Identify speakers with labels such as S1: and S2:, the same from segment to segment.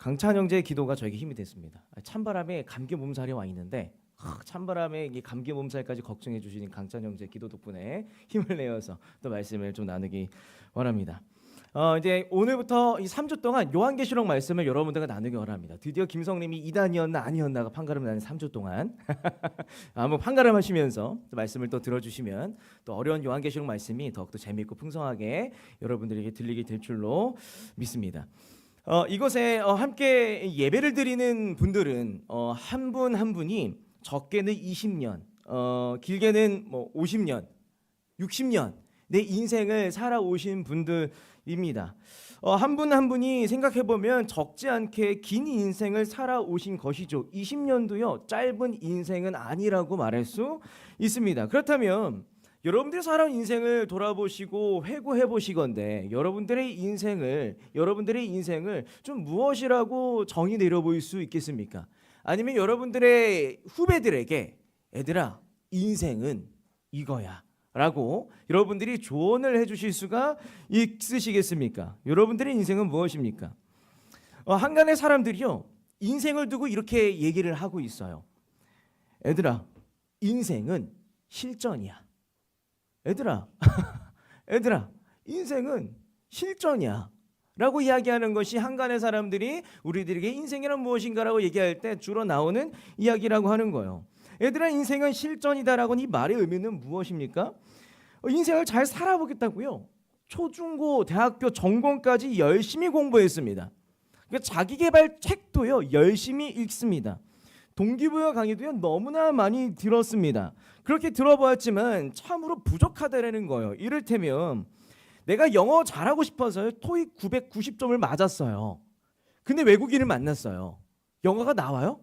S1: 강찬 형제의 기도가 저에게 힘이 됐습니다. 찬바람에 감기 몸살이 와 있는데 찬바람에 이 감기 몸살까지 걱정해 주시는 강찬 형제 기도 덕분에 힘을 내어서 또 말씀을 좀 나누기 원합니다. 이제 오늘부터 이 3주 동안 요한계시록 말씀을 여러분들과 나누기 원합니다. 드디어 김성님이 이단이었나 아니었나가 판가름 나는 3주 동안 한번 판가름 하시면서 말씀을 또 들어주시면 또 어려운 요한계시록 말씀이 더욱더 재미있고 풍성하게 여러분들에게 들리게 될 줄로 믿습니다. 이곳에 함께 예배를 드리는 분들은 한 분 한 분이 적게는 20년, 길게는 뭐 50년, 60년 내 인생을 살아오신 분들입니다. 한 분 한 분이 생각해보면 적지 않게 긴 인생을 살아오신 것이죠. 20년도요 짧은 인생은 아니라고 말할 수 있습니다. 그렇다면 여러분들이 살아온 인생을 돌아보시고 회고해 보시건대 여러분들의 인생을 좀 무엇이라고 정의 내려보일 수 있겠습니까? 아니면 여러분들의 후배들에게 얘들아 인생은 이거야 라고 여러분들이 조언을 해주실 수가 있으시겠습니까? 여러분들의 인생은 무엇입니까? 한간의 사람들이요 인생을 두고 이렇게 얘기를 하고 있어요. 얘들아 인생은 실전이야. 얘들아 인생은 실전이야 라고 이야기하는 것이 한간의 사람들이 우리들에게 인생이란 무엇인가라고 얘기할 때 주로 나오는 이야기라고 하는 거예요. 얘들아 인생은 실전이다라고 이 말의 의미는 무엇입니까? 인생을 잘 살아보겠다고요. 초중고 대학교 전공까지 열심히 공부했습니다. 그러니까 자기계발 책도요 열심히 읽습니다. 동기부여 강의도요 너무나 많이 들었습니다. 그렇게 들어보았지만 참으로 부족하다라는 거예요. 이를테면 내가 영어 잘하고 싶어서 토익 990점을 맞았어요. 근데 외국인을 만났어요. 영어가 나와요?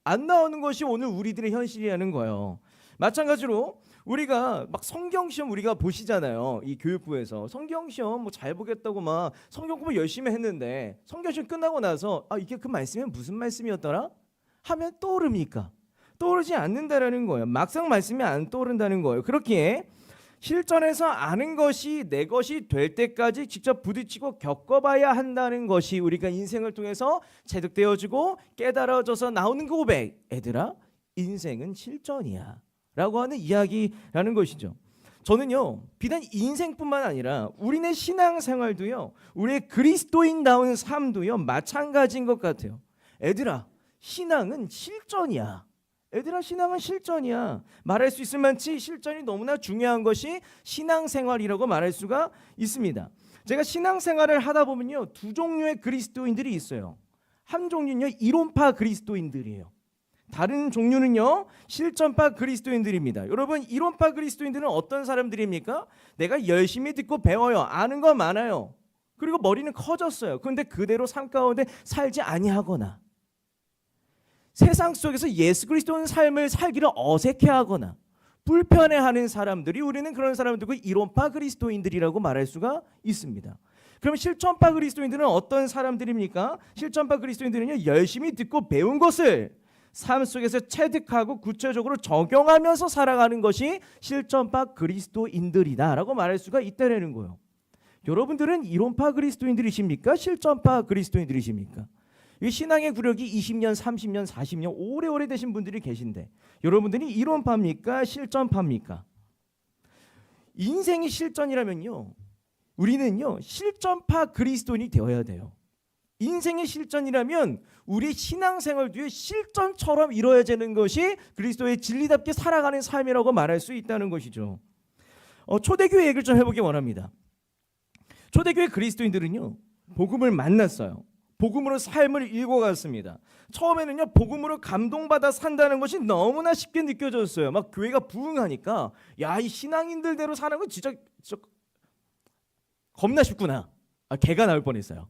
S1: 안 나오는 것이 오늘 우리들의 현실이라는 거예요. 마찬가지로 우리가 막 성경시험 우리가 보시잖아요. 이 교육부에서 성경시험 뭐 잘 보겠다고 막 성경 공부 열심히 했는데 성경시험 끝나고 나서 이게 그 말씀이 무슨 말씀이었더라? 하면 떠오릅니까? 떠오르지 않는다라는 거예요. 막상 말씀이 안 떠오른다는 거예요. 그렇기에 실전에서 아는 것이 내 것이 될 때까지 직접 부딪히고 겪어봐야 한다는 것이 우리가 인생을 통해서 체득되어지고 깨달아져서 나오는 그 고백. 얘들아 인생은 실전이야 라고 하는 이야기라는 것이죠. 저는요 비단 인생뿐만 아니라 우리네 신앙생활도요 우리의 그리스도인다운 삶도요 마찬가지인 것 같아요. 얘들아 신앙은 실전이야. 얘들아 신앙은 실전이야. 말할 수 있을 만치 실전이 너무나 중요한 것이 신앙생활이라고 말할 수가 있습니다. 제가 신앙생활을 하다 보면요 두 종류의 그리스도인들이 있어요. 한 종류는요 이론파 그리스도인들이에요. 다른 종류는요 실전파 그리스도인들입니다. 여러분 이론파 그리스도인들은 어떤 사람들입니까? 내가 열심히 듣고 배워요. 아는 거 많아요. 그리고 머리는 커졌어요. 그런데 그대로 삶 가운데 살지 아니하거나 세상 속에서 예수 그리스도의 삶을 살기를 어색해하거나 불편해하는 사람들이 우리는 그런 사람들고 이론파 그리스도인들이라고 말할 수가 있습니다. 그럼 실전파 그리스도인들은 어떤 사람들입니까? 실전파 그리스도인들은요 열심히 듣고 배운 것을 삶 속에서 체득하고 구체적으로 적용하면서 살아가는 것이 실전파 그리스도인들이다라고 말할 수가 있다는 거예요. 여러분들은 이론파 그리스도인들이십니까? 실전파 그리스도인들이십니까? 이 신앙의 구력이 20년, 30년, 40년 오래오래 되신 분들이 계신데 여러분들이 이론파입니까? 실전파입니까? 인생이 실전이라면요 우리는요 실전파 그리스도인이 되어야 돼요. 인생의 실전이라면 우리 신앙생활도 실전처럼 이루어지는 것이 그리스도의 진리답게 살아가는 삶이라고 말할 수 있다는 것이죠. 초대교회 얘기를 좀 해보기 원합니다. 초대교회 그리스도인들은요 복음을 만났어요. 복음으로 삶을 읽어갔습니다. 처음에는요 복음으로 감동받아 산다는 것이 너무나 쉽게 느껴졌어요. 막 교회가 부흥하니까 야 이 신앙인들대로 사는 건 진짜 겁나 쉽구나. 개가 나올 뻔했어요.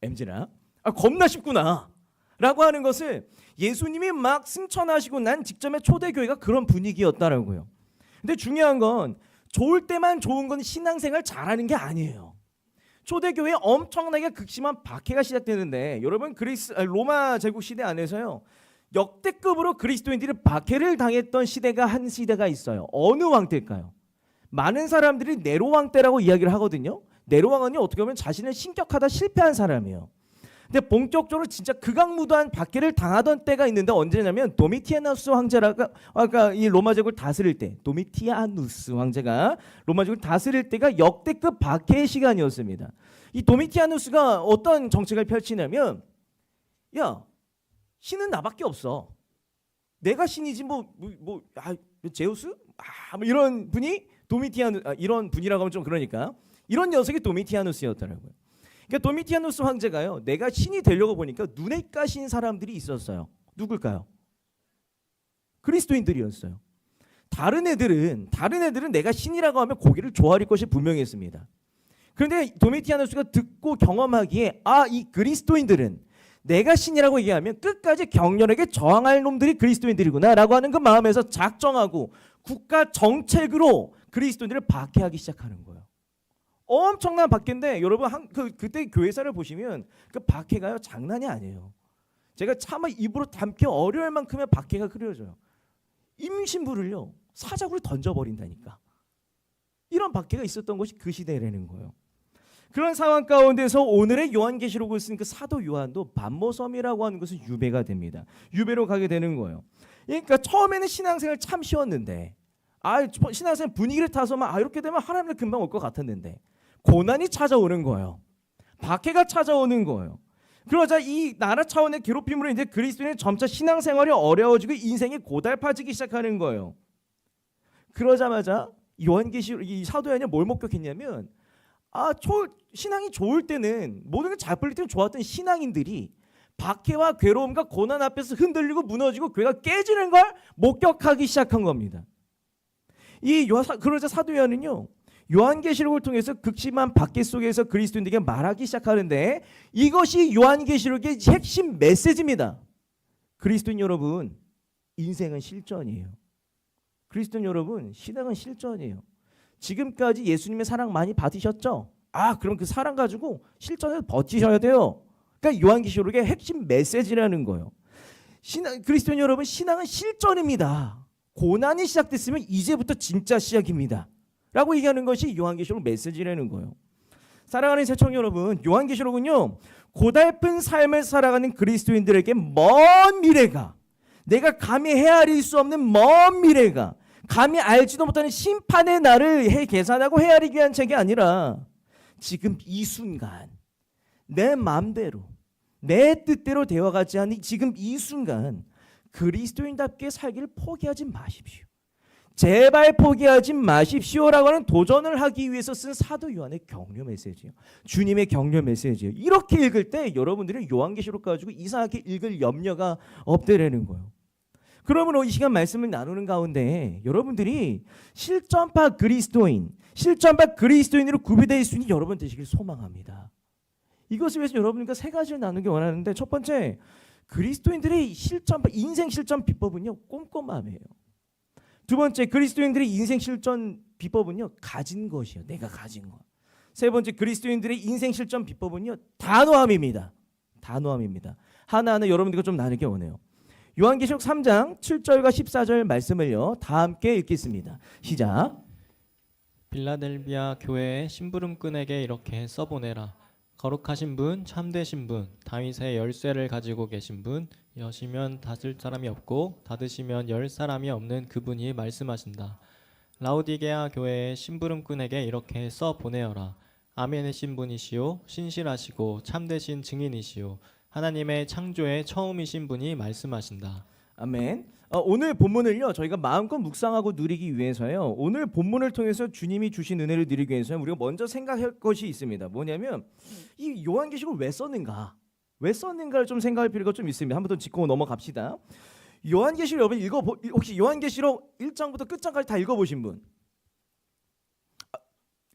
S1: MG나 겁나 쉽구나 라고 하는 것을 예수님이 막 승천하시고 난 직전에 초대교회가 그런 분위기였다라고요. 근데 중요한 건 좋을 때만 좋은 건 신앙생활 잘하는 게 아니에요. 초대교회에 엄청나게 극심한 박해가 시작되는데 여러분 로마 제국 시대 안에서요 역대급으로 그리스도인들이 박해를 당했던 시대가 한 시대가 있어요. 어느 왕 때일까요? 많은 사람들이 네로 왕 때라고 이야기를 하거든요. 네로 왕은요 어떻게 보면 자신을 신격하다 실패한 사람이에요. 근데 본격적으로 진짜 극악무도한 박해를 당하던 때가 있는데 언제냐면 도미티아누스 황제라가 아까 이 로마 제국을 다스릴 때 도미티아누스 황제가 로마 제국을 다스릴 때가 역대급 박해의 시간이었습니다. 이 도미티아누스가 어떤 정책을 펼치냐면 야 신은 나밖에 없어. 내가 신이지 제우스? 뭐 이런 분이 이런 분이라고 하면 좀 그러니까 이런 녀석이 도미티아누스였더라고요. 그러니까 도미티아누스 황제가요. 내가 신이 되려고 보니까 눈에 까신 사람들이 있었어요. 누굴까요? 그리스도인들이었어요. 다른 애들은 내가 신이라고 하면 고기를 좋아할 것이 분명했습니다. 그런데 도미티아누스가 듣고 경험하기에 이 그리스도인들은 내가 신이라고 얘기하면 끝까지 격렬하게 저항할 놈들이 그리스도인들이구나라고 하는 그 마음에서 작정하고 국가 정책으로 그리스도인들을 박해하기 시작하는 거예요. 엄청난 박해인데 여러분 그때 교회사를 보시면 그 박해가요 장난이 아니에요. 제가 차마 입으로 담기 어려울 만큼의 박해가 그려져요. 임신부를요 사자굴에 던져버린다니까. 이런 박해가 있었던 것이 그 시대라는 거예요. 그런 상황 가운데서 오늘의 요한계시록을 쓴 그 사도 요한도 반모섬이라고 하는 것은 유배가 됩니다. 유배로 가게 되는 거예요. 그러니까 처음에는 신앙생활 참 쉬웠는데 신앙생활 분위기를 타서만 이렇게 되면 하나님을 금방 올 것 같았는데 고난이 찾아오는 거예요. 박해가 찾아오는 거예요. 그러자 이 나라 차원의 괴롭힘으로 이제 그리스도인은 점차 신앙생활이 어려워지고 인생이 고달파지기 시작하는 거예요. 그러자마자 요한계시록 이 사도 요한이 뭘 목격했냐면 신앙이 좋을 때는 모든 게 잘 풀릴 때는 좋았던 신앙인들이 박해와 괴로움과 고난 앞에서 흔들리고 무너지고 괴가 깨지는 걸 목격하기 시작한 겁니다. 그러자 사도 요한은요. 요한계시록을 통해서 극심한 박해 속에서 그리스도인들에게 말하기 시작하는데 이것이 요한계시록의 핵심 메시지입니다. 그리스도인 여러분, 인생은 실전이에요. 그리스도인 여러분, 신앙은 실전이에요. 지금까지 예수님의 사랑 많이 받으셨죠? 그럼 그 사랑 가지고 실전에서 버티셔야 돼요. 그러니까 요한계시록의 핵심 메시지라는 거예요. 그리스도인 여러분, 신앙은 실전입니다. 고난이 시작됐으면 이제부터 진짜 시작입니다. 라고 얘기하는 것이 요한계시록 메시지라는 거예요. 사랑하는 새청 여러분, 요한계시록은요 고달픈 삶을 살아가는 그리스도인들에게 먼 미래가, 내가 감히 헤아릴 수 없는 먼 미래가, 감히 알지도 못하는 심판의 날을 계산하고 헤아리기 위한 책이 아니라 지금 이 순간 내 마음대로 내 뜻대로 되어가지 않는 지금 이 순간 그리스도인답게 살기를 포기하지 마십시오. 제발 포기하지 마십시오라고 하는 도전을 하기 위해서 쓴 사도 요한의 격려 메시지예요. 주님의 격려 메시지예요. 이렇게 읽을 때 여러분들은 요한계시록 가지고 이상하게 읽을 염려가 없더라는 거예요. 그러므로 이 시간 말씀을 나누는 가운데 여러분들이 실전파 그리스도인으로 구비되어 있으니 여러분 되시길 소망합니다. 이것을 위해서 여러분과 세 가지를 나누기 원하는데 첫 번째, 그리스도인들의 인생 실전 비법은요 꼼꼼함이에요. 두 번째, 그리스도인들의 인생 실전 비법은요 가진 것이에요. 내가 가진 것. 세 번째, 그리스도인들의 인생 실전 비법은요 단호함입니다. 하나하나 여러분들과 좀 나누기 원해요. 요한계시록 3장 7절과 14절 말씀을요 다 함께 읽겠습니다. 시작.
S2: 빌라델비아 교회의 심부름꾼에게 이렇게 써보내라. 거룩하신 분, 참되신 분, 다윗의 열쇠를 가지고 계신 분, 여시면 닫을 사람이 없고 닫으시면 열 사람이 없는 그분이 말씀하신다. 라오디게아 교회의 심부름꾼에게 이렇게 써보내어라. 아멘이신 분이시오, 신실하시고 참되신 증인이시오, 하나님의 창조의 처음이신 분이 말씀하신다.
S1: 아멘. 오늘 본문을요 저희가 마음껏 묵상하고 누리기 위해서요, 오늘 본문을 통해서 주님이 주신 은혜를 누리기 위해서 우리가 먼저 생각할 것이 있습니다. 뭐냐면 이 요한계시록을 왜 썼는가를 좀 생각할 필요가 좀 있습니다. 한번 더 짚고 넘어갑시다. 요한계시록 여러분 혹시 요한계시록 1장부터 끝장까지 다 읽어보신 분?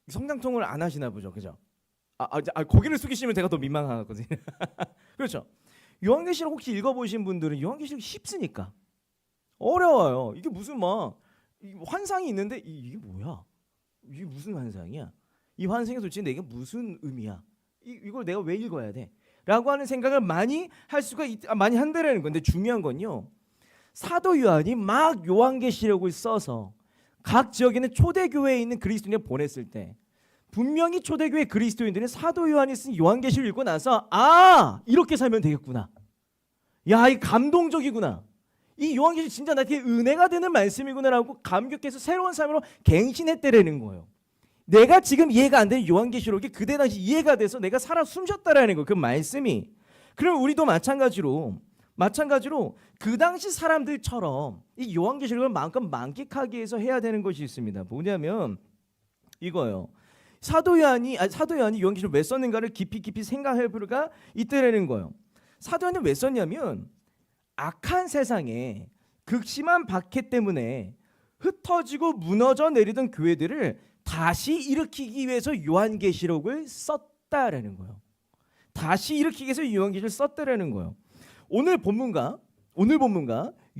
S1: 성장통을 안 하시나 보죠, 그죠? 고개를 숙이시면 제가 더 민망하거든요. 그렇죠. 요한계시록 혹시 읽어보신 분들은 요한계시록 쉽으니까 어려워요. 이게 무슨 환상이 있는데 이게 뭐야? 이게 무슨 환상이야? 이 환상이 도대체 내게 무슨 의미야? 이걸 내가 왜 읽어야 돼? 라고 하는 생각을 많이 한다라는 건데 중요한 건요. 사도 요한이 막 요한계시록을 써서 각 지역에 있는 초대교회에 있는 그리스도인을 보냈을 때 분명히 초대교회 그리스도인들은 사도 요한이 쓴 요한계시를 읽고 나서 이렇게 살면 되겠구나. 야, 이 감동적이구나. 이 요한계시 진짜 나한테 은혜가 되는 말씀이구나라고 감격해서 새로운 삶으로 갱신했다라는 거예요. 내가 지금 이해가 안 되는 요한계시록이 그때 당시 이해가 돼서 내가 살아 숨쉬었다라는 거예요. 그 말씀이. 그럼 우리도 마찬가지로 그 당시 사람들처럼 이 요한계시록을 마음껏 만끽하기 위해서 해야 되는 것이 있습니다. 뭐냐면 이거예요. 사도 요한이 요한계시록을 왜 썼는가를 깊이 생각할 필요가 있다라는 거예요. 사도 요한이 왜 썼냐면 악한 세상에 극심한 박해 때문에 흩어지고 무너져 내리던 교회들을 다시 일으키기 위해서 요한계시록을 썼다라는 거예요. 다시 일으키기 위해서 요한계시록을 썼다라는 거예요. 오늘 본문가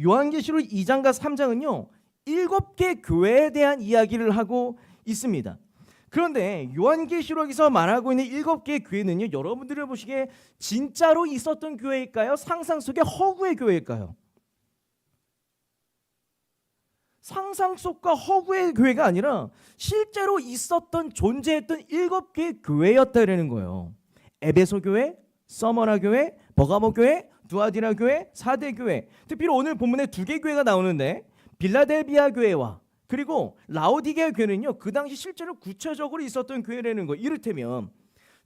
S1: 요한계시록 2장과 3장은요 7개 교회에 대한 이야기를 하고 있습니다. 그런데 요한계시록에서 말하고 있는 7개의 교회는요 여러분들이 보시기에 진짜로 있었던 교회일까요? 상상 속의 허구의 교회일까요? 상상 속과 허구의 교회가 아니라 실제로 있었던 존재했던 7개의 교회였다라는 거예요. 에베소 교회, 서머나 교회, 버가모 교회, 두아디라 교회, 사대 교회. 특별히 오늘 본문에 2개 교회가 나오는데 빌라델비아 교회와 그리고 라오디게아 교회는요 그 당시 실제로 구체적으로 있었던 교회라는 거. 이를테면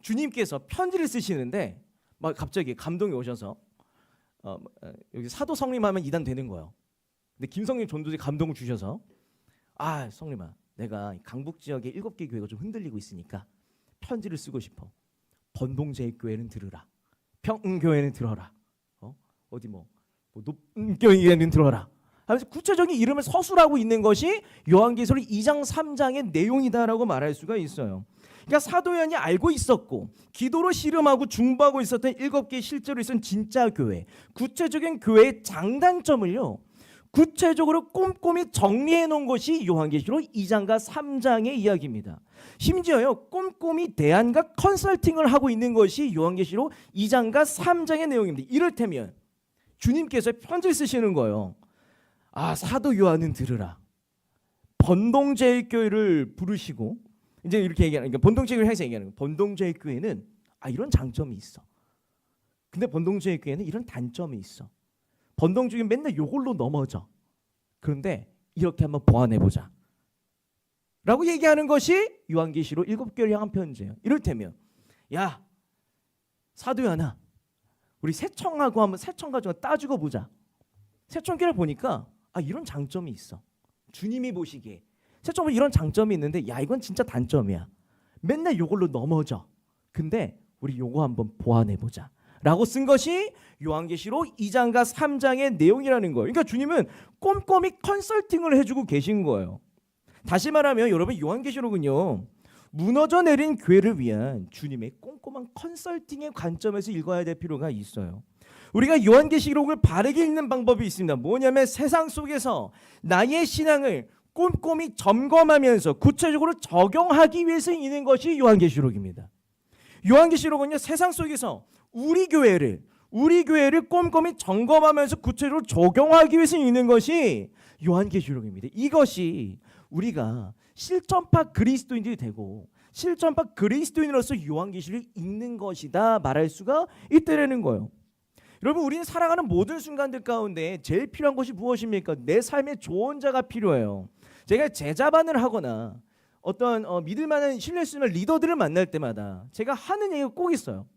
S1: 주님께서 편지를 쓰시는데 막 갑자기 감동이 오셔서 여기 사도 성림 하면 이단 되는 거예요. 근데 김성림 전도지 감동을 주셔서 성림아 내가 강북 지역의 7개 교회가 좀 흔들리고 있으니까 편지를 쓰고 싶어. 번동제일교회는 들으라. 평응교회는 들어라. 어디 높은교회는 들어라. 하면서 구체적인 이름을 서술하고 있는 것이 요한계시록 2장 3장의 내용이다라고 말할 수가 있어요. 그러니까 사도 요한이 알고 있었고 기도로 씨름하고 중보하고 있었던 7개 실제로 있었던 진짜 교회, 구체적인 교회의 장단점을요 구체적으로 꼼꼼히 정리해 놓은 것이 요한계시록 2장과 3장의 이야기입니다. 심지어요 꼼꼼히 대안과 컨설팅을 하고 있는 것이 요한계시록 2장과 3장의 내용입니다. 이를테면 주님께서 편지를 쓰시는 거예요. 사도 요한은 들으라. 번동제일교회를 부르시고 이제 이렇게 얘기하는, 그러니까 번동제일교회를 향해서 얘기하는 거예요. 번동제일교회는 이런 장점이 있어. 근데 번동제일교회는 이런 단점이 있어. 번동주의는 맨날 요걸로 넘어져. 그런데 이렇게 한번 보완해보자 라고 얘기하는 것이 요한계시록 7교회를 향한 편지예요. 이를테면 야 사도 요한아 우리 세청하고 한번 세청과 좀 따지고 보자. 세청교를 보니까 이런 장점이 있어. 주님이 보시기에 세청은 이런 장점이 있는데 이건 진짜 단점이야. 맨날 요걸로 넘어져. 근데 우리 요거 한번 보완해보자 라고 쓴 것이 요한계시록 2장과 3장의 내용이라는 거예요. 그러니까 주님은 꼼꼼히 컨설팅을 해주고 계신 거예요. 다시 말하면 여러분 요한계시록은요 무너져 내린 교회를 위한 주님의 꼼꼼한 컨설팅의 관점에서 읽어야 될 필요가 있어요. 우리가 요한계시록을 바르게 읽는 방법이 있습니다. 뭐냐면 세상 속에서 나의 신앙을 꼼꼼히 점검하면서 구체적으로 적용하기 위해서 읽는 것이 요한계시록입니다. 요한계시록은요 세상 속에서 우리 교회를 꼼꼼히 점검하면서 구체적으로 적용하기 위해서 읽는 것이 요한계시록입니다. 이것이 우리가 실전파 그리스도인들이 되고 실전파 그리스도인으로서 요한계시록을 읽는 것이다 말할 수가 있다라는 거예요. 여러분 우리는 살아가는 모든 순간들 가운데 제일 필요한 것이 무엇입니까? 내 삶에 조언자가 필요해요. 제가 제자반을 하거나 어떤 믿을 만한 신뢰할 수 있는 리더들을 만날 때마다 제가 하는 얘기가 꼭 있어요.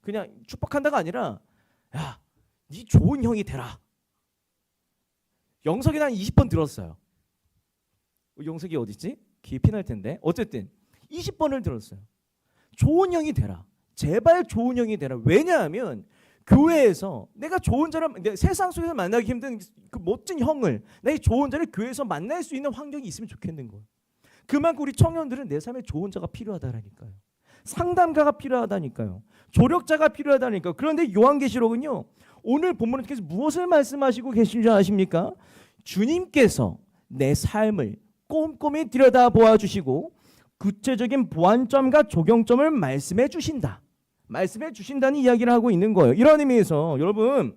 S1: 그냥 축복한다가 아니라 야, 네 좋은 형이 되라. 영석이 한 20번 들었어요. 영석이 어디 있지? 귀에 피날 텐데. 어쨌든 20번을 들었어요. 좋은 형이 되라. 제발 좋은 형이 되라. 왜냐하면 교회에서 내가 좋은 자를 세상 속에서 만나기 힘든 그 멋진 형을 내 좋은 자를 교회에서 만날 수 있는 환경이 있으면 좋겠는 거예요. 그만큼 우리 청년들은 내 삶에 좋은 자가 필요하다라니까요. 상담가가 필요하다니까요. 조력자가 필요하다니까요. 그런데 요한계시록은요. 오늘 본문을 통해서 무엇을 말씀하시고 계신 줄 아십니까? 주님께서 내 삶을 꼼꼼히 들여다보아 주시고 구체적인 보완점과 적용점을 말씀해 주신다는 이야기를 하고 있는 거예요. 이런 의미에서 여러분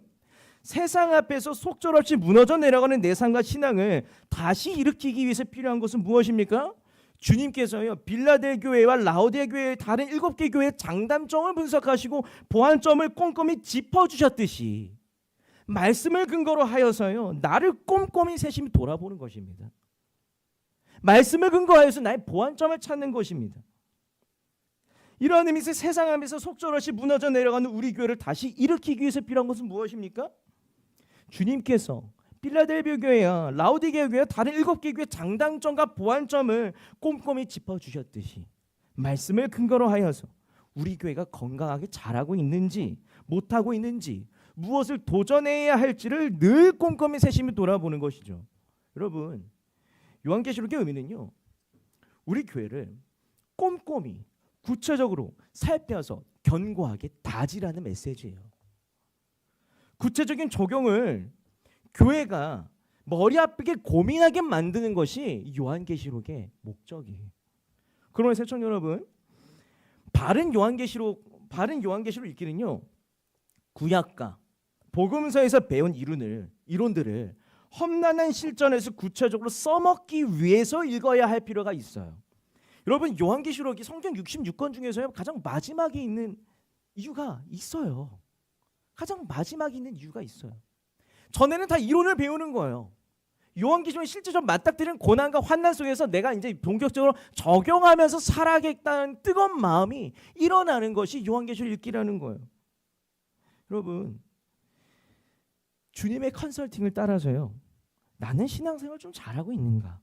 S1: 세상 앞에서 속절없이 무너져 내려가는 내 삶과 신앙을 다시 일으키기 위해서 필요한 것은 무엇입니까? 주님께서요 빌라델 교회와 라오디게 교회의 다른 7개 교회의 장단점을 분석하시고 보완점을 꼼꼼히 짚어주셨듯이 말씀을 근거로 하여서요 나를 꼼꼼히 세심히 돌아보는 것입니다. 말씀을 근거하여서 나의 보완점을 찾는 것입니다. 이러한 의미에서 세상 앞에서 속절없이 무너져 내려가는 우리 교회를 다시 일으키기 위해서 필요한 것은 무엇입니까? 주님께서 필라델비아 교회와 라오디게 교회와 다른 7개 교회의 장단점과 보완점을 꼼꼼히 짚어주셨듯이 말씀을 근거로 하여서 우리 교회가 건강하게 잘하고 있는지 못하고 있는지 무엇을 도전해야 할지를 늘 꼼꼼히 세심히 돌아보는 것이죠. 여러분, 요한계시록의 의미는요 우리 교회를 꼼꼼히 구체적으로 살펴서 견고하게 다지라는 메시지예요. 구체적인 적용을 교회가 머리 아프게 고민하게 만드는 것이 요한계시록의 목적이에요. 그러면 시청 여러분, 바른 요한계시록 읽기는요 구약과 복음서에서 배운 이론들을 험난한 실전에서 구체적으로 써먹기 위해서 읽어야 할 필요가 있어요. 여러분, 요한계시록이 성경 66권 중에서 가장 마지막에 있는 이유가 있어요. 가장 마지막에 있는 이유가 있어요. 전에는 다 이론을 배우는 거예요. 요한계시록이 실제적으로 맞닥뜨리는 고난과 환난 속에서 내가 이제 본격적으로 적용하면서 살아야겠다는 뜨거운 마음이 일어나는 것이 요한계시록 읽기라는 거예요. 여러분, 주님의 컨설팅을 따라서요 나는 신앙생활 좀 잘하고 있는가,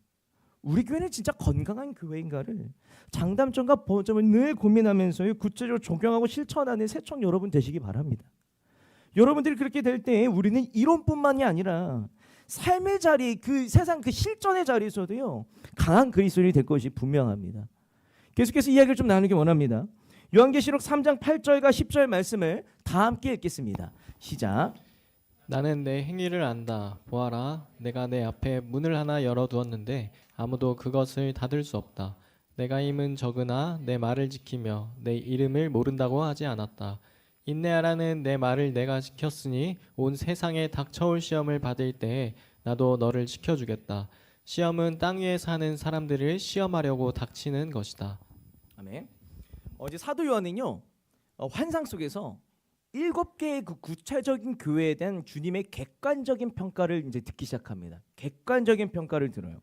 S1: 우리 교회는 진짜 건강한 교회인가를 장단점과 보완점을 늘 고민하면서 구체적으로 적용하고 실천하는 새청 여러분 되시기 바랍니다. 여러분들이 그렇게 될 때 우리는 이론뿐만이 아니라 삶의 자리, 그 세상 그 실전의 자리에서도요 강한 그리스도인이 될 것이 분명합니다. 계속해서 이야기를 좀 나누기 원합니다. 요한계시록 3장 8절과 10절 말씀을 다 함께 읽겠습니다. 시작.
S2: 나는 내 행위를 안다. 보아라, 내가 내 앞에 문을 하나 열어두었는데 아무도 그것을 닫을 수 없다. 내가 힘은 적으나 내 말을 지키며 내 이름을 모른다고 하지 않았다. 인내하라는 내 말을 내가 지켰으니 온 세상에 닥쳐올 시험을 받을 때에 나도 너를 지켜주겠다. 시험은 땅 위에 사는 사람들을 시험하려고 닥치는 것이다.
S1: 아멘. 어제 사도 요한은요 환상 속에서 7개의 그 구체적인 교회에 대한 주님의 객관적인 평가를 이제 듣기 시작합니다. 객관적인 평가를 들어요.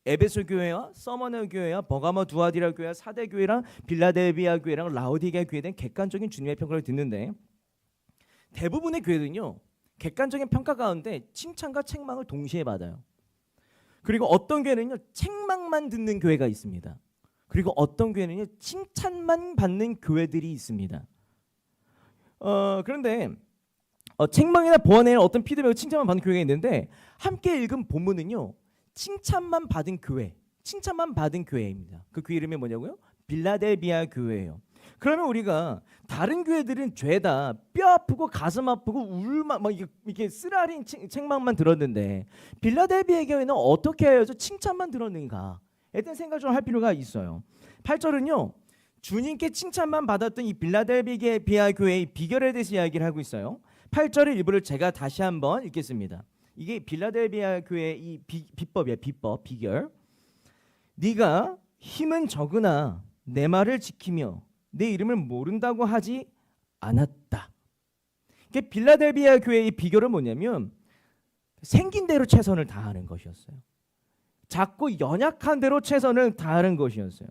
S1: 에베소 교회와 서머너 교회와 버가모 두아디라 교회와 사대 교회랑 빌라델비아 교회랑 라오디게 교회에 대한 객관적인 주님의 평가를 듣는데, 대부분의 교회는요 객관적인 평가 가운데 칭찬과 책망을 동시에 받아요. 그리고 어떤 교회는요 책망만 듣는 교회가 있습니다. 그리고 어떤 교회는요 칭찬만 받는 교회들이 있습니다. 그런데 책망이나 보완에 어떤 피드백을 칭찬만 받는 교회가 있는데, 함께 읽은 본문은요 칭찬만 받은 교회입니다. 그 교회 이름이 뭐냐고요? 빌라델비아 교회예요. 그러면 우리가 다른 교회들은 죄다 뼈 아프고 가슴 아프고 울만 막 이렇게 쓰라린 책망만 들었는데 빌라델비아 교회는 어떻게 해서 칭찬만 들었는가에 대한 생각을 좀 할 필요가 있어요. 8절은요 주님께 칭찬만 받았던 이 빌라델비아 교회의 비결에 대해서 이야기를 하고 있어요. 8절의 일부를 제가 다시 한번 읽겠습니다. 이게 빌라델비아 교회의 이 비법이에요. 비결. 네가 힘은 적으나 내 말을 지키며 내 이름을 모른다고 하지 않았다. 이게 빌라델비아 교회의 비결은 뭐냐면 생긴 대로 최선을 다하는 것이었어요. 작고 연약한 대로 최선을 다하는 것이었어요.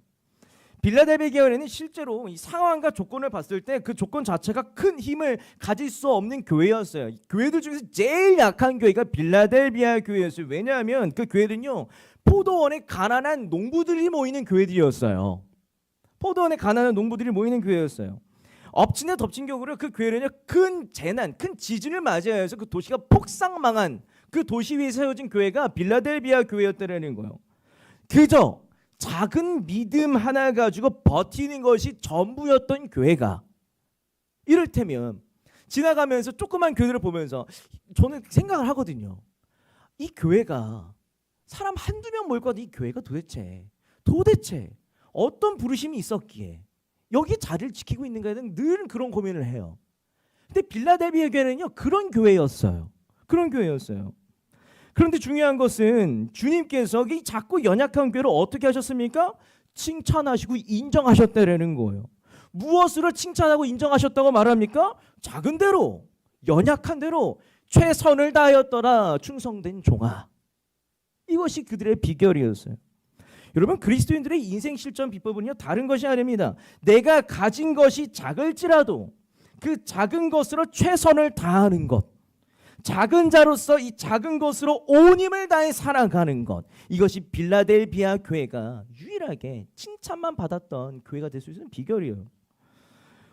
S1: 빌라델비아 교회는 실제로 이 상황과 조건을 봤을 때 그 조건 자체가 큰 힘을 가질 수 없는 교회였어요. 교회들 중에서 제일 약한 교회가 빌라델비아 교회였어요. 왜냐하면 그 교회는요 포도원에 가난한 농부들이 모이는 교회들이었어요. 포도원에 가난한 농부들이 모이는 교회였어요. 엎친 데 덮친 격으로 그 교회는요 큰 재난, 큰 지진을 맞이하여서 그 도시가 폭삭망한 그 도시 위에 세워진 교회가 빌라델비아 교회였다라는 거예요. 그저 작은 믿음 하나 가지고 버티는 것이 전부였던 교회가, 이를테면 지나가면서 조그만 교회를 보면서 저는 생각을 하거든요. 이 교회가 사람 한두 명 모일 것 같은 이 교회가 도대체 어떤 부르심이 있었기에 여기 자리를 지키고 있는가에 대한 늘 그런 고민을 해요. 근데 빌라델비아 교회는요 그런 교회였어요. 그런데 중요한 것은 주님께서 이 작고 연약한 교회를 어떻게 하셨습니까? 칭찬하시고 인정하셨다라는 거예요. 무엇으로 칭찬하고 인정하셨다고 말합니까? 작은 대로, 연약한 대로 최선을 다하였더라 충성된 종아. 이것이 그들의 비결이었어요. 여러분, 그리스도인들의 인생 실전 비법은요, 다른 것이 아닙니다. 내가 가진 것이 작을지라도 그 작은 것으로 최선을 다하는 것, 작은 자로서 이 작은 것으로 온 힘을 다해 살아가는 것, 이것이 빌라델비아 교회가 유일하게 칭찬만 받았던 교회가 될 수 있는 비결이에요.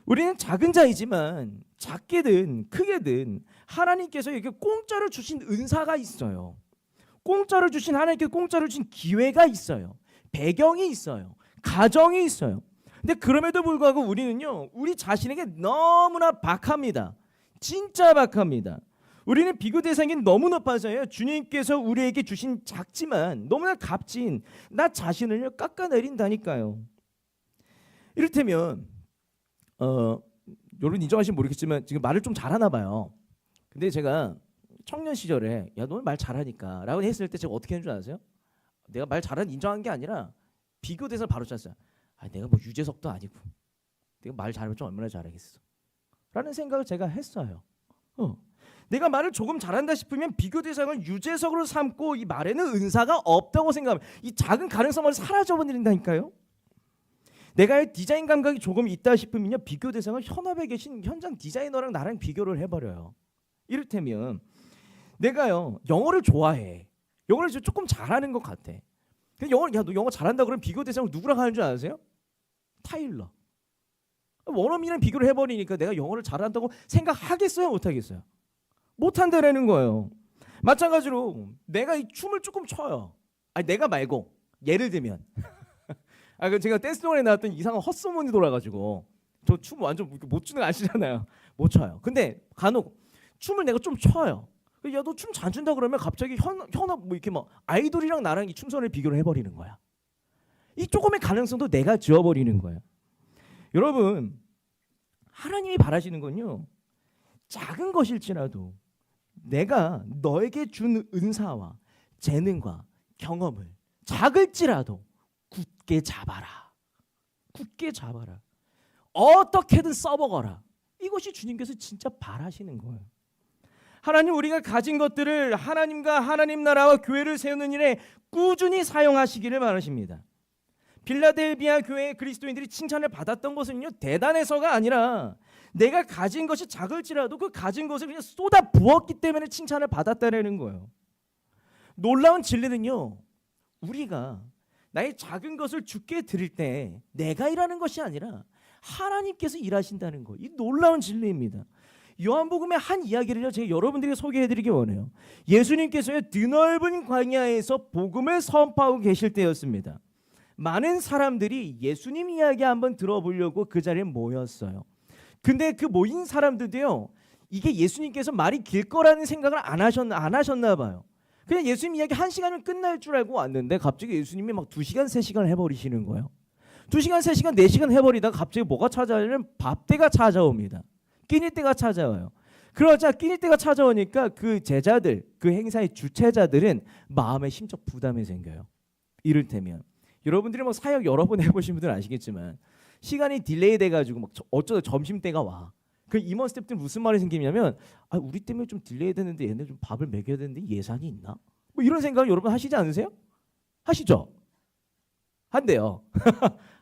S1: 우리는 작은 자이지만 작게든 크게든 하나님께서 이렇게 공짜로 주신 은사가 있어요. 공짜로 주신, 하나님께서 공짜로 주신 기회가 있어요. 배경이 있어요. 가정이 있어요. 근데 그럼에도 불구하고 우리는요, 우리 자신에게 너무나 박합니다. 진짜 박합니다. 우리는 비교 대상이 너무 높아서요, 주님께서 우리에게 주신 작지만 너무나 값진 나 자신을요 깎아내린다니까요. 이를테면 여러분 인정하시면 모르겠지만 지금 말을 좀 잘하나 봐요. 근데 제가 청년 시절에 야, 너는 말 잘하니까 라고 했을 때 제가 어떻게 했는 줄 아세요? 내가 말 잘하는 인정한 게 아니라 비교 대상을 바로 짰어요. 아, 내가 뭐 유재석도 아니고 내가 말 잘하면 좀 얼마나 잘하겠어 라는 생각을 제가 했어요. 내가 말을 조금 잘한다 싶으면 비교 대상을 유재석으로 삼고 이 말에는 은사가 없다고 생각하면 이 작은 가능성을 사라져버린다니까요. 내가 디자인 감각이 조금 있다 싶으면요, 비교 대상을 현업에 계신 현장 디자이너랑 나랑 비교를 해버려요. 이를테면 내가요 영어를 좋아해. 영어를 조금 잘하는 것 같아. 근데 야, 너 영어 잘한다 그러면 비교 대상을 누구랑 하는 줄 아세요? 타일러. 원어민이랑 비교를 해버리니까 내가 영어를 잘한다고 생각하겠어요, 못하겠어요? 못한다라는 거예요. 마찬가지로 내가 이 춤을 조금 춰요. 아니 내가 말고 예를 들면 그 제가 댄스 동아리에 나왔던 이상한 헛소문이 돌아가지고 저 춤 완전 못 추는 거 아시잖아요. 못 춰요. 근데 간혹 춤을 내가 좀 춰요. 야, 너 춤 잘 춘다 그러면 갑자기 현업 뭐 이렇게 막 아이돌이랑 나랑 이 춤선을 비교를 해버리는 거야. 이 조금의 가능성도 내가 지워버리는 거예요. 여러분, 하나님이 바라시는 건요, 작은 것일지라도 내가 너에게 준 은사와 재능과 경험을 작을지라도 굳게 잡아라. 굳게 잡아라. 어떻게든 써먹어라. 이것이 주님께서 진짜 바라시는 거예요. 하나님, 우리가 가진 것들을 하나님과 하나님 나라와 교회를 세우는 일에 꾸준히 사용하시기를 바라십니다. 빌라델비아 교회의 그리스도인들이 칭찬을 받았던 것은요, 대단해서가 아니라 내가 가진 것이 작을지라도 그 가진 것을 그냥 쏟아 부었기 때문에 칭찬을 받았다는 거예요. 놀라운 진리는요, 우리가 나의 작은 것을 주께 드릴 때 내가 일하는 것이 아니라 하나님께서 일하신다는 거, 이 놀라운 진리입니다. 요한복음의 한 이야기를 제가 여러분들에게 소개해드리기 원해요. 예수님께서요, 드넓은 광야에서 복음을 선포하고 계실 때였습니다. 많은 사람들이 예수님 이야기 한번 들어보려고 그 자리에 모였어요. 근데 그 모인 사람들도요, 이게 예수님께서 말이 길 거라는 생각을 안 하셨나 봐요. 그냥 예수님 이야기 1시간이면 끝날 줄 알고 왔는데 갑자기 예수님이 막 2시간, 3시간 해버리시는 거예요. 2시간, 3시간, 4시간 해버리다가 갑자기 뭐가 찾아오냐면 밥때가 찾아옵니다. 끼니 때가 찾아와요. 그러자 끼니 때가 찾아오니까 그 제자들, 그 행사의 주최자들은 마음에 심적 부담이 생겨요. 이를테면 여러분들이 뭐 사역 여러 번 해보신 분들은 아시겠지만 시간이 딜레이 돼가지고 막 어쩌다 점심 때가 와. 그 임원 스태프들 무슨 말이 생기냐면, 아, 우리 때문에 좀 딜레이 되는데 얘네 좀 밥을 먹여야 되는데 예산이 있나? 뭐 이런 생각을 여러분 하시지 않으세요? 하시죠? 한대요.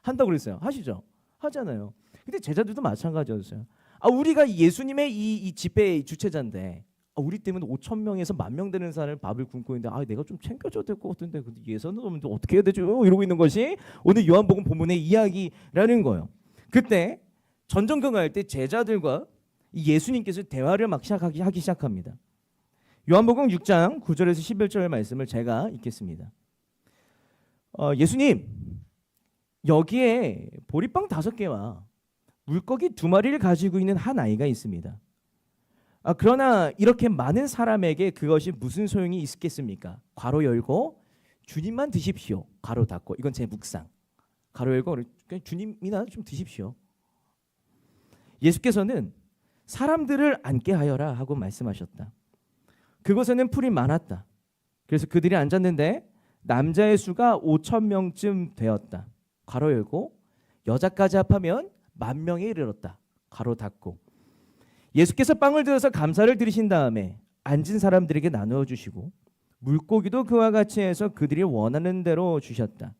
S1: 한다고 그랬어요. 하시죠? 하잖아요. 근데 제자들도 마찬가지였어요. 아, 우리가 예수님의 이 집회의 주최자인데, 아, 우리 때문에 5,000명에서 10,000명 되는 사람을 밥을 굶고 있는데, 아, 내가 좀 챙겨줘야 될 것 같은데, 근데 예산은 없는데 어떻게 해야 되죠? 이러고 있는 것이 오늘 요한복음 본문의 이야기라는 거예요. 그때 전정경할 때 제자들과 예수님께서 대화를 막 하기 시작합니다. 요한복음 6장 9절에서 11절 말씀을 제가 읽겠습니다. 예수님, 여기에 보리빵 5개와 물고기 2마리를 가지고 있는 한 아이가 있습니다. 그러나 이렇게 많은 사람에게 그것이 무슨 소용이 있겠습니까? 괄호 열고 주님만 드십시오. 괄호 닫고. 이건 제 묵상. 괄호 열고 주님이나 좀 드십시오. 예수께서는 사람들을 앉게 하여라 하고 말씀하셨다. 그곳에는 풀이 많았다. 그래서 그들이 앉았는데 남자의 수가 5,000명쯤 되었다. 괄호 열고 여자까지 합하면 10,000명에 이르렀다. 괄호 닫고. 예수께서 빵을 들어서 감사를 드리신 다음에 앉은 사람들에게 나누어 주시고 물고기도 그와 같이 해서 그들이 원하는 대로 주셨다.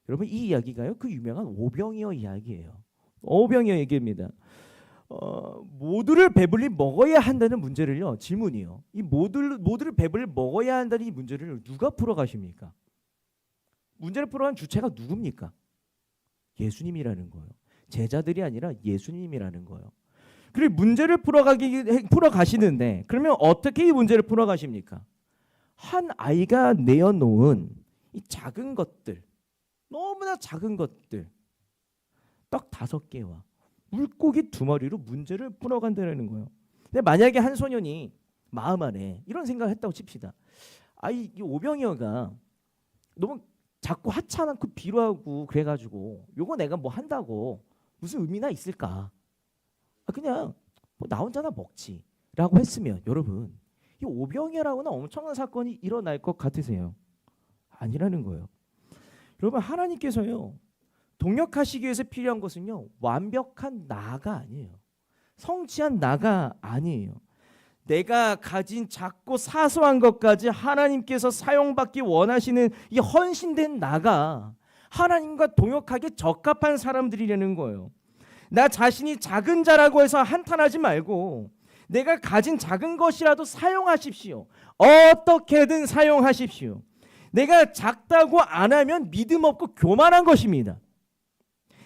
S1: 여러분 이 이야기가요 그 유명한 오병이어 이야기예요. 오병이어 얘기입니다. 모두를 배불리 먹어야 한다는 문제를요 질문이요. 이 모두를 배불리 먹어야 한다는 이 문제를 누가 풀어가십니까? 문제를 풀어간 주체가 누굽니까? 예수님이라는 거예요. 제자들이 아니라 예수님이라는 거예요. 그리고 문제를 풀어가시는데 그러면 어떻게 이 문제를 풀어가십니까? 한 아이가 내어놓은 이 작은 것들, 너무나 작은 것들, 떡 5개와 물고기 2마리로 문제를 풀어간다는 거예요. 근데 만약에 한 소년이 마음 안에 이런 생각을 했다고 칩시다. 이 오병이어가 너무 자꾸 하찮고 비루하고 그래가지고 요거 내가 뭐 한다고 무슨 의미나 있을까? 그냥 뭐 나 혼자나 먹지라고 했으면 여러분 이 오병이어라고는 엄청난 사건이 일어날 것 같으세요? 아니라는 거예요. 여러분 하나님께서요 동역하시기 위해서 필요한 것은요 완벽한 나가 아니에요. 성취한 나가 아니에요. 내가 가진 작고 사소한 것까지 하나님께서 사용받기 원하시는 이 헌신된 나가 하나님과 동역하기에 적합한 사람들이라는 거예요. 나 자신이 작은 자라고 해서 한탄하지 말고 내가 가진 작은 것이라도 사용하십시오. 어떻게든 사용하십시오. 내가 작다고 안 하면 믿음 없고 교만한 것입니다.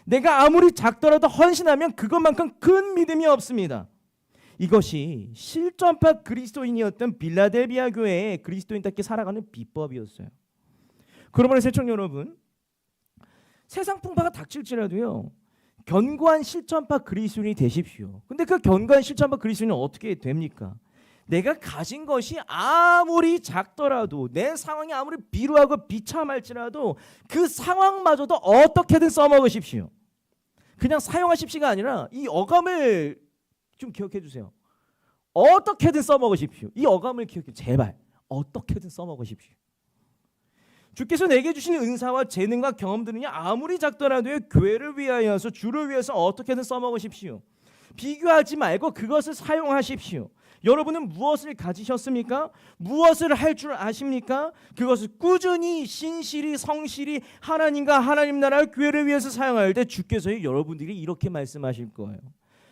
S1: 내가 아무리 작더라도 헌신하면 그것만큼 큰 믿음이 없습니다. 이것이 실전파 그리스도인이었던 빌라델비아 교회의 그리스도인답게 살아가는 비법이었어요. 그러므로 새청 여러분, 세상 풍파가 닥칠지라도요 견고한 실전파 그리스도인이 되십시오. 근데 그 견고한 실전파 그리스도인은 어떻게 됩니까? 내가 가진 것이 아무리 작더라도 내 상황이 아무리 비루하고 비참할지라도 그 상황마저도 어떻게든 써먹으십시오. 그냥 사용하십시오가 아니라 이 어감을 좀 기억해 주세요. 어떻게든 써먹으십시오. 이 어감을 기억해 제발 어떻게든 써먹으십시오. 주께서 내게 주시는 은사와 재능과 경험들은요 아무리 작더라도 교회를 위하여서 주를 위해서 어떻게든 써먹으십시오. 비교하지 말고 그것을 사용하십시오. 여러분은 무엇을 가지셨습니까? 무엇을 할 줄 아십니까? 그것을 꾸준히 신실히 성실히 하나님과 하나님 나라 교회를 위해서 사용할 때 주께서 여러분들이 이렇게 말씀하실 거예요.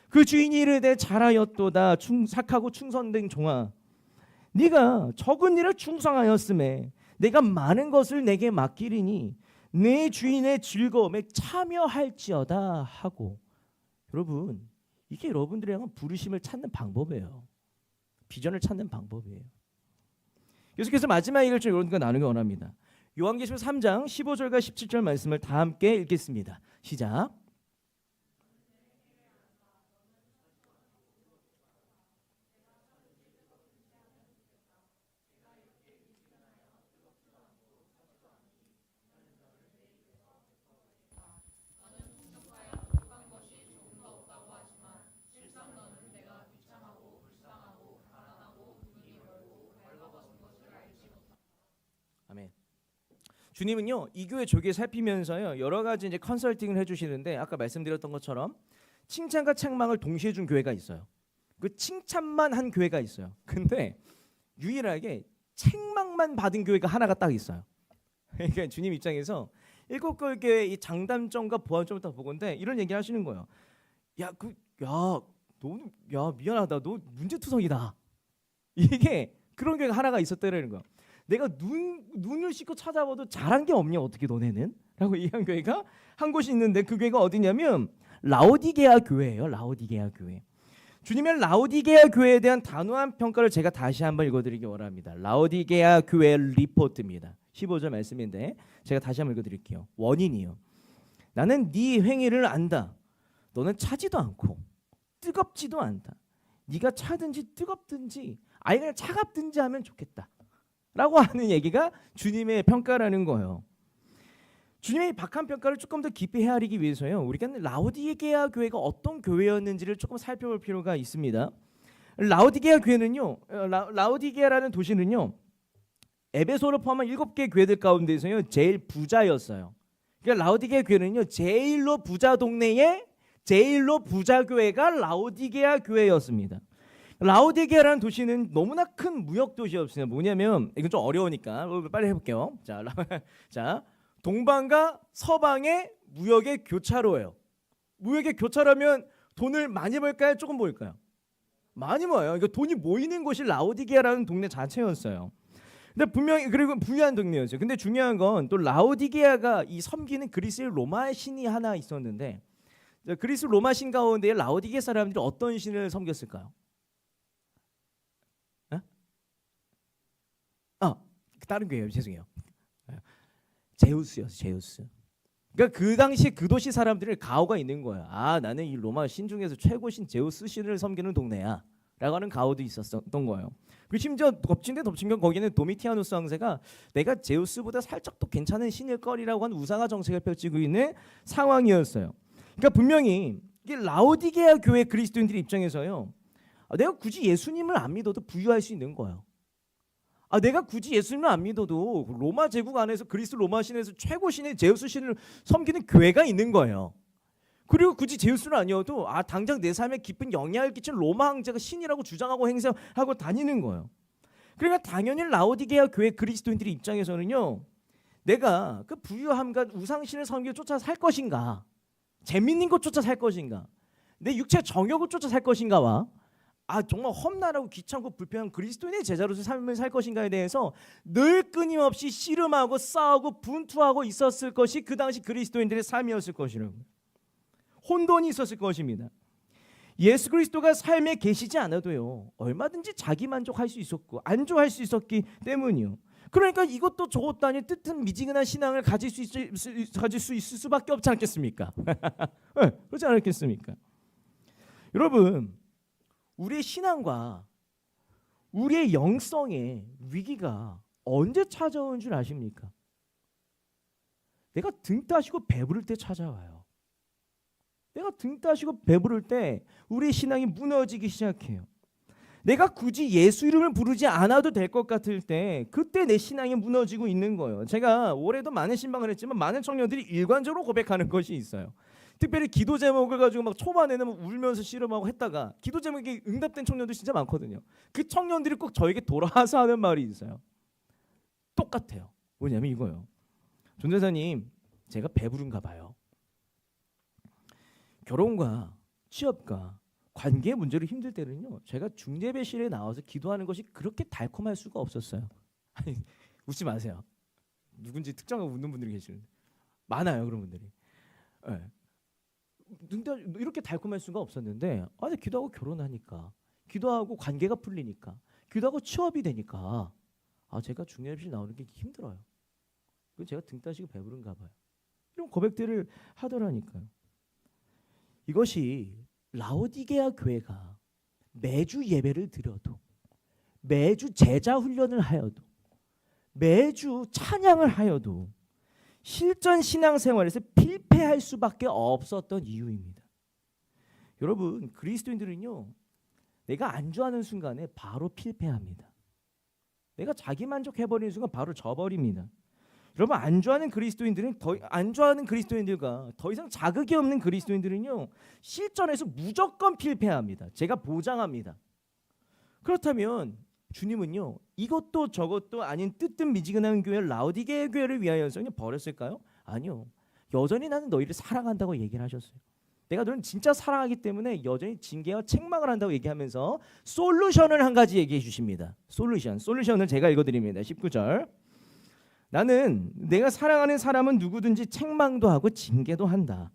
S1: 그 주인이 이르되 잘하였도다 착하고 충성된 종아, 네가 적은 일을 충성하였음에 내가 많은 것을 내게 맡기리니 내 주인의 즐거움에 참여할지어다 하고. 여러분 이게 여러분들의 부르심을 찾는 방법이에요. 비전을 찾는 방법이에요. 계속해서 마지막 얘기를 좀 여러분과 나누기 원합니다. 요한계시록 3장 15절과 17절 말씀을 다 함께 읽겠습니다. 시작. 아멘. 주님은요 이 교회 조기에 살피면서요 여러 가지 이제 컨설팅을 해주시는데 아까 말씀드렸던 것처럼 칭찬과 책망을 동시에 준 교회가 있어요. 그 칭찬만 한 교회가 있어요. 근데 유일하게 책망만 받은 교회가 하나가 딱 있어요. 그러니까 주님 입장에서 7교회의 이 장단점과 보완점을 다 보건데 이런 얘기 하시는 거예요. 너 미안하다. 너 문제투성이다. 이게 그런 교회가 하나가 있었다는 거야. 내가 눈을 씻고 찾아봐도 잘한 게 없냐 어떻게 너네는? 라고 얘기한 교회가 한 곳이 있는데 그 교회가 어디냐면 라오디게아 교회예요. 라오디게아 교회. 주님의 라오디게아 교회에 대한 단호한 평가를 제가 다시 한번 읽어드리기 원합니다. 라오디게아 교회 리포트입니다. 15절 말씀인데 제가 다시 한번 읽어드릴게요. 원인이요. 나는 네 행위를 안다. 너는 차지도 않고 뜨겁지도 않다. 네가 차든지 뜨겁든지 아예 그냥 차갑든지 하면 좋겠다. 라고 하는 얘기가 주님의 평가라는 거예요. 주님의 박한 평가를 조금 더 깊이 헤아리기 위해서요. 우리가 라오디게아 교회가 어떤 교회였는지를 조금 살펴볼 필요가 있습니다. 라오디게아 교회는요. 라오디게아라는 도시는요. 에베소를 포함한 7개 교회들 가운데서요. 제일 부자였어요. 그러니까 라오디게아 교회는요, 제일로 부자 동네의 제일로 부자 교회가 라오디게아 교회였습니다. 라오디게아라는 도시는 너무나 큰 무역 도시였습니다. 뭐냐면 이건 좀 어려우니까 빨리 해볼게요. 자, 동방과 서방의 무역의 교차로예요. 무역의 교차로면 돈을 많이 벌까요? 조금 벌까요? 많이 모여요. 그러니까 돈이 모이는 곳이 라오디게아라는 동네 자체였어요. 근데 분명히 그리고 부유한 동네였어요. 근데 중요한 건 또 라오디게아가 이 섬기는 그리스 로마 신이 하나 있었는데, 그리스 로마 신 가운데 라오디게아 사람들이 어떤 신을 섬겼을까요? 다른 교회예요. 죄송해요. 제우스였어요. 제우스. 그러니까 그 당시 그 도시 사람들이 가오가 있는 거야. 나는 이 로마 신 중에서 최고 신 제우스 신을 섬기는 동네야 라고 하는 가오도 있었던 거예요. 그리고 심지어 덮친 건 거기는 도미티아누스 황제가 내가 제우스보다 살짝 더 괜찮은 신일 거리라고 하는 우상화 정책을 펼치고 있는 상황이었어요. 그러니까 분명히 이게 라오디게아 교회 그리스도인들 입장에서요, 내가 굳이 예수님을 안 믿어도 부유할 수 있는 거예요. 내가 굳이 예수님을 안 믿어도 로마 제국 안에서 그리스 로마 신에서 최고 신의 제우스 신을 섬기는 교회가 있는 거예요. 그리고 굳이 제우스는 아니어도 당장 내 삶에 깊은 영향을 끼친 로마 황제가 신이라고 주장하고 행세하고 다니는 거예요. 그러니까 당연히 라오디게아 교회 그리스도인들의 입장에서는요, 내가 그 부유함과 우상신을 섬기고 쫓아 살 것인가, 재밌는 것 쫓아 살 것인가, 내 육체 정욕을 쫓아 살 것인가와 정말 험난하고 귀찮고 불편한 그리스도인의 제자로서 삶을 살 것인가에 대해서 늘 끊임없이 씨름하고 싸우고 분투하고 있었을 것이 그 당시 그리스도인들의 삶이었을 것이라고. 혼돈이 있었을 것입니다. 예수 그리스도가 삶에 계시지 않아도요, 얼마든지 자기 만족할 수 있었고 안주할 수 있었기 때문이요. 그러니까 이것도 저것도 아닌 뜨뜻미지근한 신앙을 가질 수 있을 수밖에 없지 않겠습니까? 네, 그렇지 않겠습니까? 여러분, 우리의 신앙과 우리의 영성의 위기가 언제 찾아오는 줄 아십니까? 내가 등 따시고 배부를 때 찾아와요. 내가 등 따시고 배부를 때 우리의 신앙이 무너지기 시작해요. 내가 굳이 예수 이름을 부르지 않아도 될 것 같을 때 그때 내 신앙이 무너지고 있는 거예요. 제가 올해도 많은 신방을 했지만 많은 청년들이 일관적으로 고백하는 것이 있어요. 특별히 기도 제목을 가지고 막 초반에는 막 울면서 씨름하고 했다가 기도 제목이 응답된 청년들 진짜 많거든요. 그 청년들이 꼭 저에게 돌아와서 하는 말이 있어요. 똑같아요. 뭐냐면 이거예요. 존재사님, 제가 배부른가 봐요. 결혼과 취업과 관계 문제로 힘들 때는요, 제가 중재배실에 나와서 기도하는 것이 그렇게 달콤할 수가 없었어요. 아니, 웃지 마세요. 누군지 특정하고 웃는 분들이 계시는데 많아요, 그런 분들이. 네. 이렇게 달콤할 수가 없었는데 기도하고 결혼하니까, 기도하고 관계가 풀리니까, 기도하고 취업이 되니까 제가 중재배실 나오는 게 힘들어요. 그리고 제가 등 따시고 배부른가 봐요. 이런 고백들을 하더라니까요. 이것이 라오디게아 교회가 매주 예배를 드려도, 매주 제자 훈련을 하여도, 매주 찬양을 하여도 실전 신앙생활에서 필패할 수밖에 없었던 이유입니다. 여러분, 그리스도인들은요, 내가 안주하는 순간에 바로 필패합니다. 내가 자기 만족해버리는 순간 바로 져버립니다. 여러분, 안주하는 그리스도인들과 더 이상 자극이 없는 그리스도인들은요, 실전에서 무조건 필패합니다. 제가 보장합니다. 그렇다면 주님은요, 이것도 저것도 아닌 뜨뜻미지근한 교회 라오디게아 교회를 위하여서 그냥 버렸을까요? 아니요. 여전히 나는 너희를 사랑한다고 얘기를 하셨어요. 내가 너를 진짜 사랑하기 때문에 여전히 징계와 책망을 한다고 얘기하면서 솔루션을 한 가지 얘기해 주십니다. 솔루션을 제가 읽어드립니다. 19절. 나는 내가 사랑하는 사람은 누구든지 책망도 하고 징계도 한다.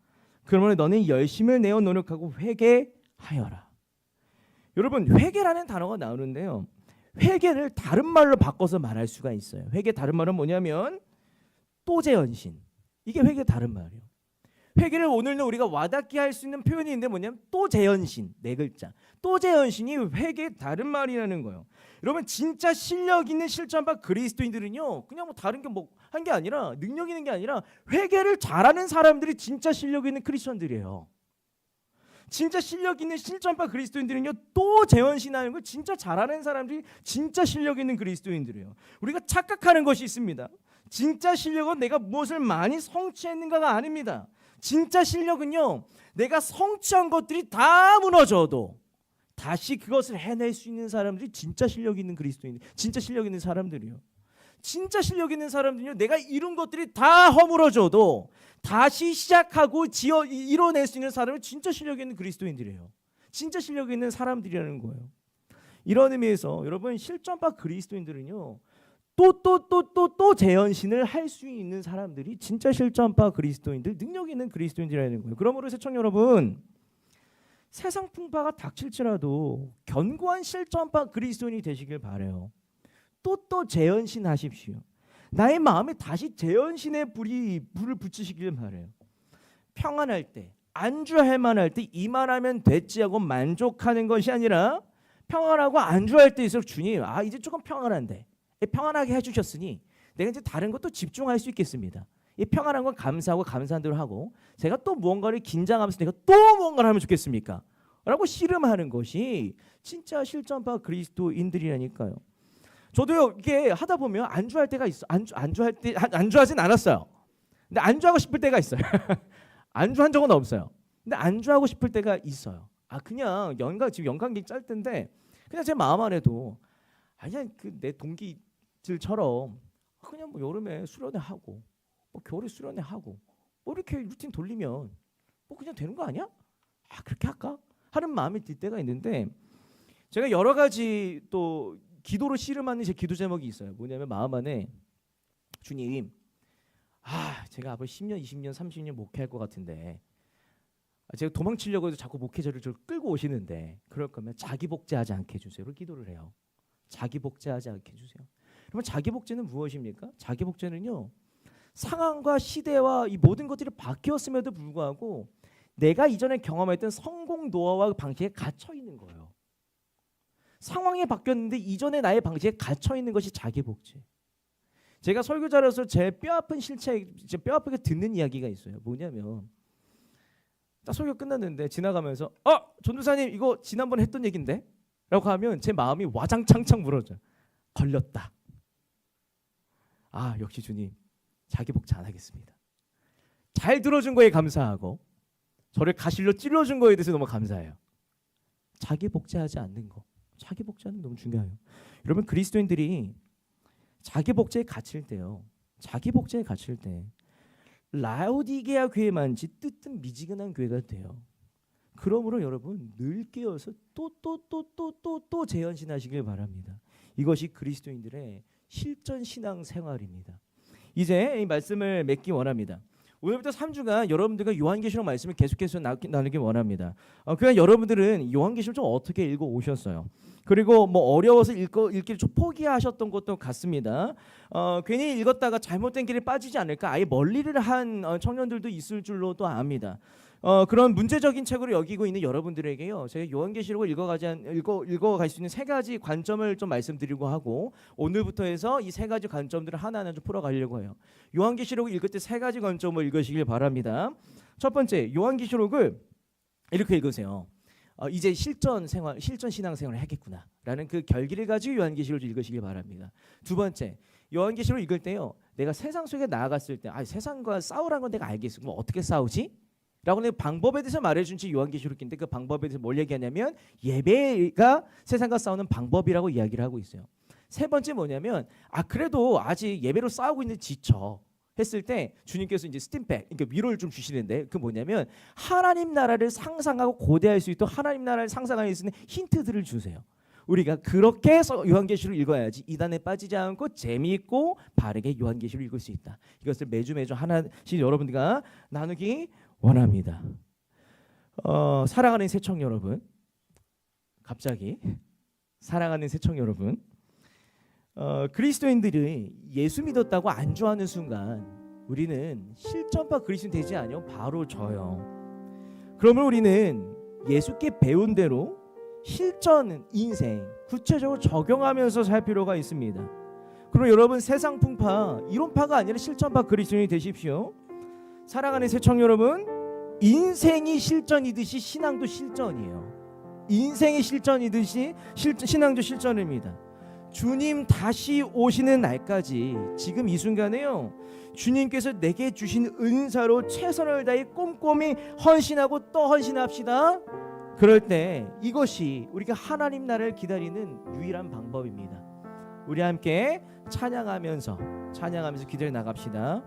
S1: 그러므로 너는 열심을 내어 노력하고 회개하여라. 여러분, 회개라는 단어가 나오는데요, 회개를 다른 말로 바꿔서 말할 수가 있어요. 회개 다른 말은 뭐냐면 또재현신. 이게 회개 다른 말이에요. 회개를 오늘날 우리가 와닿게 할 수 있는 표현이 있는데 뭐냐면 또재현신, 네 글자. 또재현신이 회개의 다른 말이라는 거예요. 여러분, 진짜 실력 있는 실천파 그리스도인들은요, 그냥 뭐 다른 게 뭐 한 게 아니라, 능력 있는 게 아니라 회개를 잘하는 사람들이 진짜 실력 있는 크리스천들이에요. 진짜 실력 있는 실전파 그리스도인들은요, 또 재원신하는 걸 진짜 잘하는 사람들이 진짜 실력 있는 그리스도인들이에요. 우리가 착각하는 것이 있습니다. 진짜 실력은 내가 무엇을 많이 성취했는가가 아닙니다. 진짜 실력은요, 내가 성취한 것들이 다 무너져도 다시 그것을 해낼 수 있는 사람들이 진짜 실력 있는 그리스도인, 진짜 실력 있는 사람들이요. 진짜 실력 있는 사람들은요, 내가 이룬 것들이 다 허물어져도 다시 시작하고 이뤄낼 수 있는 사람은 진짜 실력 있는 그리스도인들이에요. 진짜 실력 있는 사람들이라는 거예요. 이런 의미에서 여러분, 실전파 그리스도인들은요, 또 재현신을 할 수 있는 사람들이 진짜 실전파 그리스도인들, 능력 있는 그리스도인들이라는 거예요. 그러므로 시청 여러분, 세상 풍파가 닥칠지라도 견고한 실전파 그리스도인이 되시길 바라요. 또 재현신 하십시오. 나의 마음에 다시 재현신의 불을 붙이시길 바라요. 평안할 때, 안주할 만할 때 이만하면 됐지 하고 만족하는 것이 아니라, 평안하고 안주할 때일수록 주님, 이제 조금 평안한데, 평안하게 해주셨으니 내가 이제 다른 것도 집중할 수 있겠습니다. 이 평안한 건 감사하고 감사한 대로 하고, 제가 또 무언가를 긴장하면서 내가 또 무언가를 하면 좋겠습니까? 라고 씨름하는 것이 진짜 실전파 그리스도인들이라니까요. 저도요, 이게 하다 보면 안주할 때가 있어. 안주하진 않았어요. 근데 안주하고 싶을 때가 있어요. 안주한 적은 없어요. 근데 안주하고 싶을 때가 있어요. 그냥 지금 연관객 짤 텐데, 그냥 제 마음 안에도 그냥 내 동기들처럼 그냥 뭐 여름에 수련회 하고, 뭐 겨울에 수련회 하고, 뭐 이렇게 루틴 돌리면 뭐 그냥 되는 거 아니야? 그렇게 할까? 하는 마음이 들 때가 있는데, 제가 여러 가지 또 기도로 씨름하는 제 기도 제목이 있어요. 뭐냐면 마음 안에, 주님, 제가 앞으로 10년, 20년, 30년 목회할 것 같은데, 제가 도망치려고 해도 자꾸 목회자를 저 끌고 오시는데, 그럴 거면 자기 복제하지 않게 해주세요. 기도를 해요. 자기 복제하지 않게 해주세요. 그러면 자기 복제는 무엇입니까? 자기 복제는요, 상황과 시대와 이 모든 것들이 바뀌었음에도 불구하고 내가 이전에 경험했던 성공 노하우와 방식에 갇혀 있는 거예요. 상황이 바뀌었는데 이전에 나의 방식에 갇혀 있는 것이 자기 복제. 제가 설교자로서 제 뼈아픈 실체, 제 뼈아프게 듣는 이야기가 있어요. 뭐냐면, 딱 설교 끝났는데 지나가면서 전도사님 이거 지난번에 했던 얘긴데? 라고 하면 제 마음이 와장창창 물어져. 걸렸다. 역시 주님, 자기 복제 안 하겠습니다. 잘 들어준 거에 감사하고 저를 가실로 찔러준 거에 대해서 너무 감사해요. 자기 복제하지 않는 거, 자기 복제하는 게 너무 중요해요. 여러분, 그리스도인들이 자기 복제에 갇힐 때요, 자기 복제에 갇힐 때 라오디게아 교회만치 뜨뜻 미지근한 교회가 돼요. 그러므로 여러분, 늘 깨어서 또 재현신하시길 바랍니다. 이것이 그리스도인들의 실전 신앙 생활입니다. 이제 이 말씀을 맺기 원합니다. 오늘부터 3주간 여러분들과 요한계시록 말씀을 계속해서 나누기 원합니다. 그냥 여러분들은 요한계시록 좀 어떻게 읽어 오셨어요? 그리고 뭐 어려워서 읽기를 좀 포기하셨던 것도 같습니다. 괜히 읽었다가 잘못된 길에 빠지지 않을까, 아예 멀리를 한 청년들도 있을 줄로 또 압니다. 그런 문제적인 책으로 여기고 있는 여러분들에게요, 제가 요한계시록을 읽어갈 수 있는 세 가지 관점을 좀 말씀드리고 하고, 오늘부터 해서 이 세 가지 관점들을 하나하나 좀 풀어가려고 해요. 요한계시록을 읽을 때 세 가지 관점을 읽으시길 바랍니다. 첫 번째, 요한계시록을 이렇게 읽으세요. 이제 실전 신앙 생활을 하겠구나라는 그 결기를 가지고 요한계시록을 읽으시길 바랍니다. 두 번째, 요한계시록을 읽을 때요, 내가 세상 속에 나아갔을 때, 세상과 싸우라는 건 내가 알겠어. 그럼 어떻게 싸우지? 라고 하는 방법에 대해서 말해준 지 요한계시록인데, 그 방법에 대해서 뭘 얘기하냐면 예배가 세상과 싸우는 방법이라고 이야기를 하고 있어요. 세 번째 뭐냐면, 그래도 아직 예배로 싸우고 있는 지쳐 했을 때 주님께서 이제 스팀백, 그러니까 위로를 좀 주시는데, 그 뭐냐면 하나님 나라를 상상하고 고대할 수 있도록 하나님 나라를 상상할 수 있는 힌트들을 주세요. 우리가 그렇게 해서 요한계시록을 읽어야지 이단에 빠지지 않고 재미있고 바르게 요한계시록을 읽을 수 있다. 이것을 매주 하나씩 여러분들과 나누기 원합니다. 사랑하는 새청 여러분, 갑자기 사랑하는 새청 여러분, 그리스도인들이 예수 믿었다고 안주하는 순간 우리는 실전파 그리스도인 되지 않으면 바로 져요. 그러면 우리는 예수께 배운 대로 실전 인생 구체적으로 적용하면서 살 필요가 있습니다. 그럼 여러분, 세상 풍파 이론파가 아니라 실전파 그리스도인이 되십시오. 사랑하는 새청 여러분, 인생이 실전이듯이 신앙도 실전이에요. 인생이 실전이듯이 신앙도 실전입니다. 주님 다시 오시는 날까지 지금 이 순간에요, 주님께서 내게 주신 은사로 최선을 다해 꼼꼼히 헌신하고 또 헌신합시다. 그럴 때 이것이 우리가 하나님 나라를 기다리는 유일한 방법입니다. 우리 함께 찬양하면서 기도해 나갑시다.